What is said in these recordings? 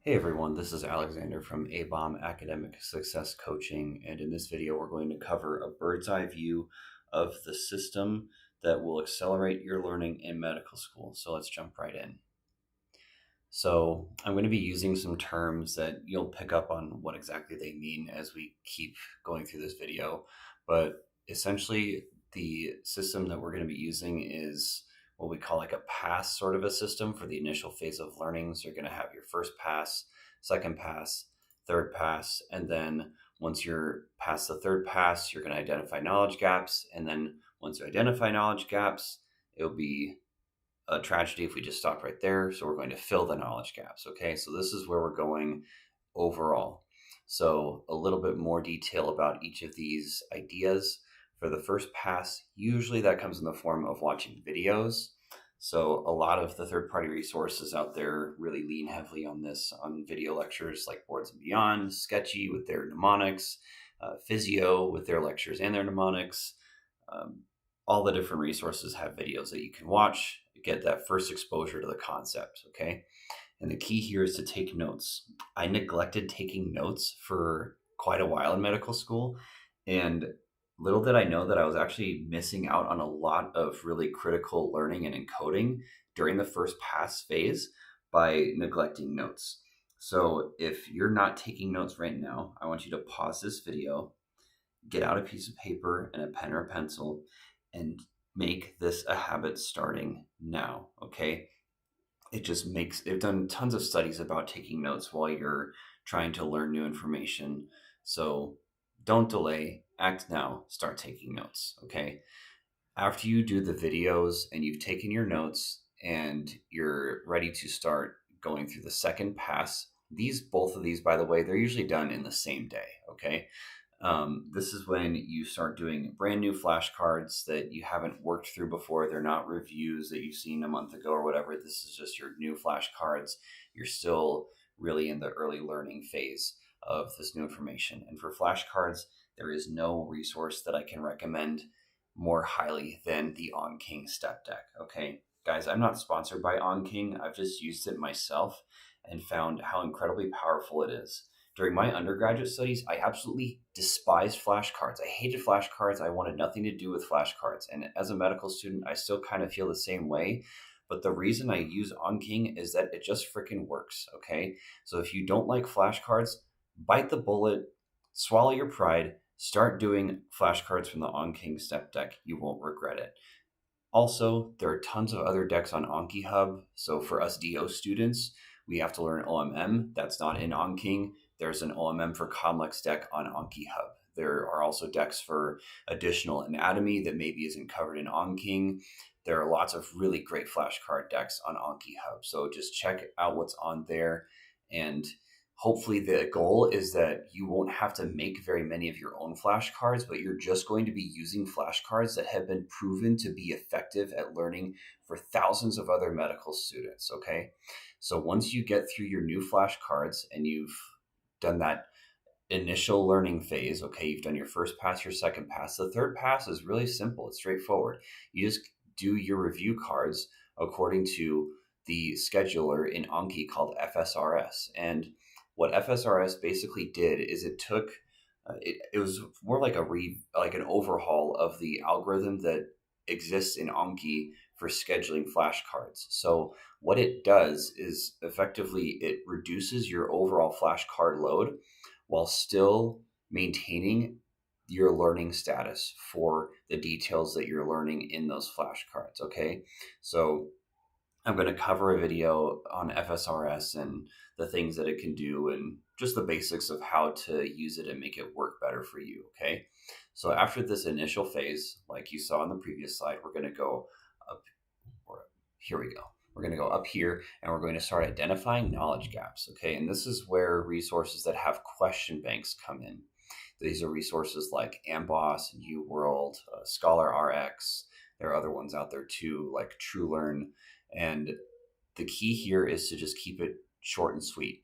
Hey everyone, this is Alexander from ABAUM Academic Success Coaching, and in this video we're going to cover a bird's eye view of the system that will accelerate your learning in medical school. So let's jump right in. So I'm going to be using some terms that you'll pick up on what exactly they mean as we keep going through this video, but essentially the system that we're going to be using is what we call like a pass sort of a system for the initial phase of learning. So you're going to have your first pass, second pass, third pass, and then once you're past the third pass, you're going to identify knowledge gaps, and then once you identify knowledge gaps, it'll be a tragedy if we just stop right there. So we're going to fill the knowledge gaps. Okay, so this is where we're going overall. So a little bit more detail about each of these ideas. For the first pass, usually that comes in the form of watching videos. So a lot of the third-party resources out there really lean heavily on this, on video lectures like Boards and Beyond, Sketchy with their mnemonics, Physio with their lectures and their mnemonics. All the different resources have videos that you can watch, get that first exposure to the concept, okay? And the key here is to take notes. I neglected taking notes for quite a while in medical school, and little did I know that I was actually missing out on a lot of really critical learning and encoding during the first pass phase by neglecting notes. So if you're not taking notes right now, I want you to pause this video, get out a piece of paper and a pen or a pencil, and make this a habit starting now, okay? They've done tons of studies about taking notes while you're trying to learn new information. So don't delay, act now, start taking notes, okay? After you do the videos and you've taken your notes and you're ready to start going through the second pass, both of these, by the way, they're usually done in the same day, okay? This is when you start doing brand new flashcards that you haven't worked through before. They're not reviews that you've seen a month ago or whatever. This is just your new flashcards. You're still really in the early learning phase of this new information. And for flashcards, there is no resource that I can recommend more highly than the On King Step Deck. Okay, guys, I'm not sponsored by On King. I've just used it myself and found how incredibly powerful it is. During my undergraduate studies, I absolutely despised flashcards. I hated flashcards. I wanted nothing to do with flashcards. And as a medical student, I still kind of feel the same way. But the reason I use OnKing is that it just freaking works, okay? So if you don't like flashcards, bite the bullet, swallow your pride, start doing flashcards from the OnKing Step Deck. You won't regret it. Also, there are tons of other decks on Anki Hub. So for us DO students, we have to learn OMM. That's not in OnKing. There's an OMM for Comlex deck on Anki Hub. There are also decks for additional anatomy that maybe isn't covered in OnKing. There are lots of really great flashcard decks on Anki Hub. So just check out what's on there. And hopefully the goal is that you won't have to make very many of your own flashcards, but you're just going to be using flashcards that have been proven to be effective at learning for thousands of other medical students, okay? So once you get through your new flashcards and you've done that initial learning phase, okay, you've done your first pass, your second pass. The third pass is really simple. It's straightforward. You just do your review cards according to the scheduler in Anki called FSRS. And what FSRS basically did is it took it was more like an overhaul of the algorithm that exists in Anki for scheduling flashcards. So what it does is effectively it reduces your overall flashcard load while still maintaining your learning status for the details that you're learning in those flashcards, okay? So I'm going to cover a video on FSRS and the things that it can do and just the basics of how to use it and make it work better for you, okay? So after this initial phase, like you saw on the previous slide, we're going to go up, or here we go. We're going to go up here and we're going to start identifying knowledge gaps, okay? And this is where resources that have question banks come in. These are resources like AMBOSS and UWorld, Scholar RX. There are other ones out there too, like TrueLearn. And the key here is to just keep it short and sweet.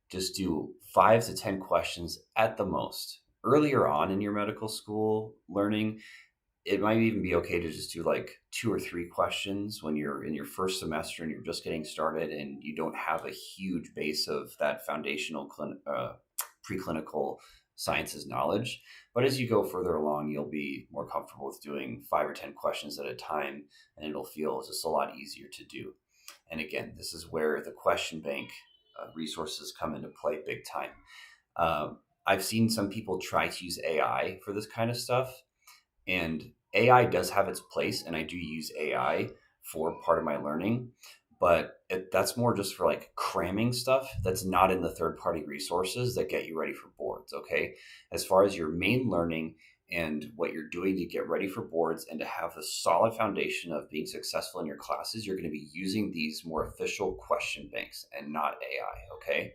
Just do 5 to 10 questions at the most. Earlier on in your medical school learning, it might even be okay to just do like 2 or 3 questions when you're in your first semester and you're just getting started and you don't have a huge base of that foundational preclinical sciences knowledge. But as you go further along, you'll be more comfortable with doing 5 or 10 questions at a time, and it'll feel just a lot easier to do. And again, this is where the question bank resources come into play big time. I've seen some people try to use AI for this kind of stuff, and AI does have its place, and I do use AI for part of my learning, but that's more just for like cramming stuff that's not in the third party resources that get you ready for boards. Okay. As far as your main learning and what you're doing to get ready for boards and to have a solid foundation of being successful in your classes, you're going to be using these more official question banks and not AI. Okay.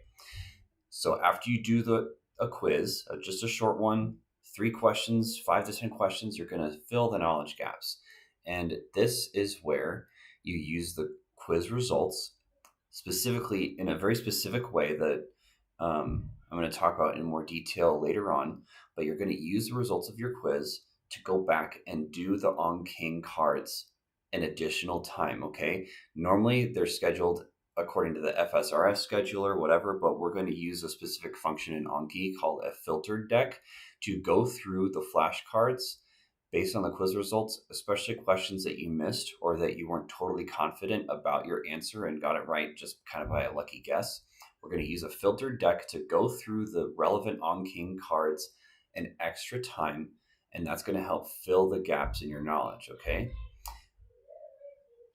So after you do a quiz, just a short one, 3 questions, 5 to 10 questions, you're going to fill the knowledge gaps. And this is where you use the quiz results specifically in a very specific way that I'm going to talk about in more detail later on. But you're going to use the results of your quiz to go back and do the On King cards an additional time. Okay. Normally they're scheduled according to the FSRS scheduler, whatever, but we're going to use a specific function in Anki called a filtered deck to go through the flashcards based on the quiz results, especially questions that you missed or that you weren't totally confident about your answer and got it right just kind of by a lucky guess. We're going to use a filtered deck to go through the relevant On King cards an extra time, and that's going to help fill the gaps in your knowledge, okay?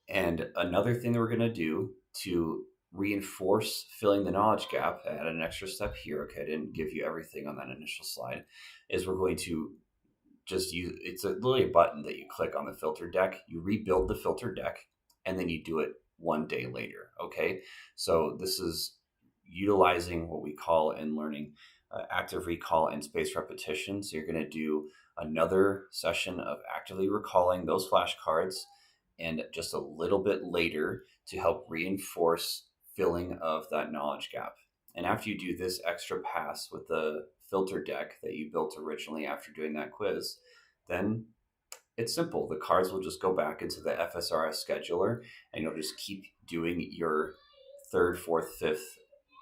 And another thing that we're going to do to reinforce filling the knowledge gap, add an extra step here, okay, I didn't give you everything on that initial slide, is we're going to just use, it's literally a button that you click on the filter deck, you rebuild the filter deck, and then you do it one day later, okay? So this is utilizing what we call in learning active recall and spaced repetition. So you're going to do another session of actively recalling those flashcards and just a little bit later to help reinforce filling of that knowledge gap. And after you do this extra pass with the filter deck that you built originally after doing that quiz, then it's simple. The cards will just go back into the FSRS scheduler, and you'll just keep doing your 3rd, 4th, 5th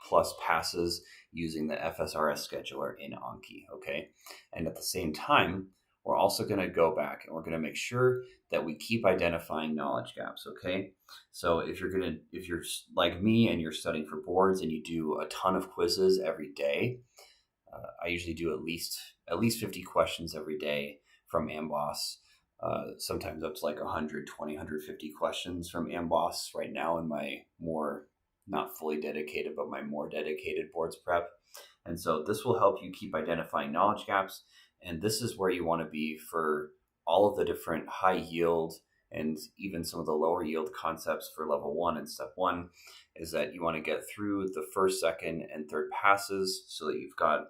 plus passes using the FSRS scheduler in Anki, okay? And at the same time, we're also going to go back and we're going to make sure that we keep identifying knowledge gaps, okay? So if you're like me and you're studying for boards and you do a ton of quizzes every day, I usually do at least 50 questions every day from ABAUM. Sometimes up to like 120, 150 questions from ABAUM right now in my more, not fully dedicated, but my more dedicated boards prep. And so this will help you keep identifying knowledge gaps. And this is where you want to be for all of the different high yield and even some of the lower yield concepts for level 1 and step 1, is that you want to get through the 1st, 2nd, and 3rd passes so that you've got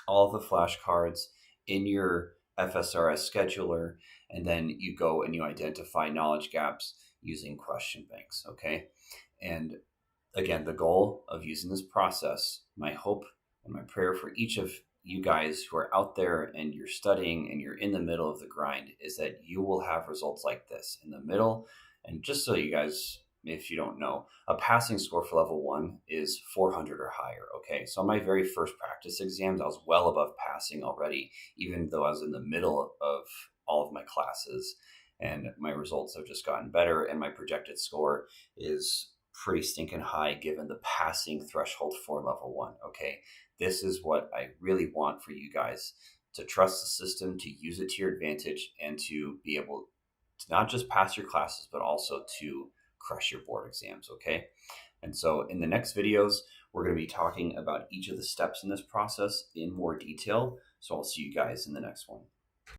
all the flashcards in your FSRS scheduler, and then you go and you identify knowledge gaps using question banks, okay? And again, the goal of using this process, my hope and my prayer for each of you guys who are out there and you're studying and you're in the middle of the grind, is that you will have results like this in the middle. And just so you guys, if you don't know, a passing score for level 1 is 400 or higher, okay? So on my very first practice exams, I was well above passing already, even though I was in the middle of all of my classes, and my results have just gotten better, and my projected score is pretty stinking high given the passing threshold for level 1, okay? This is what I really want for you guys, to trust the system, to use it to your advantage, and to be able to not just pass your classes, but also to crush your board exams, okay? And so in the next videos, we're going to be talking about each of the steps in this process in more detail. So I'll see you guys in the next one.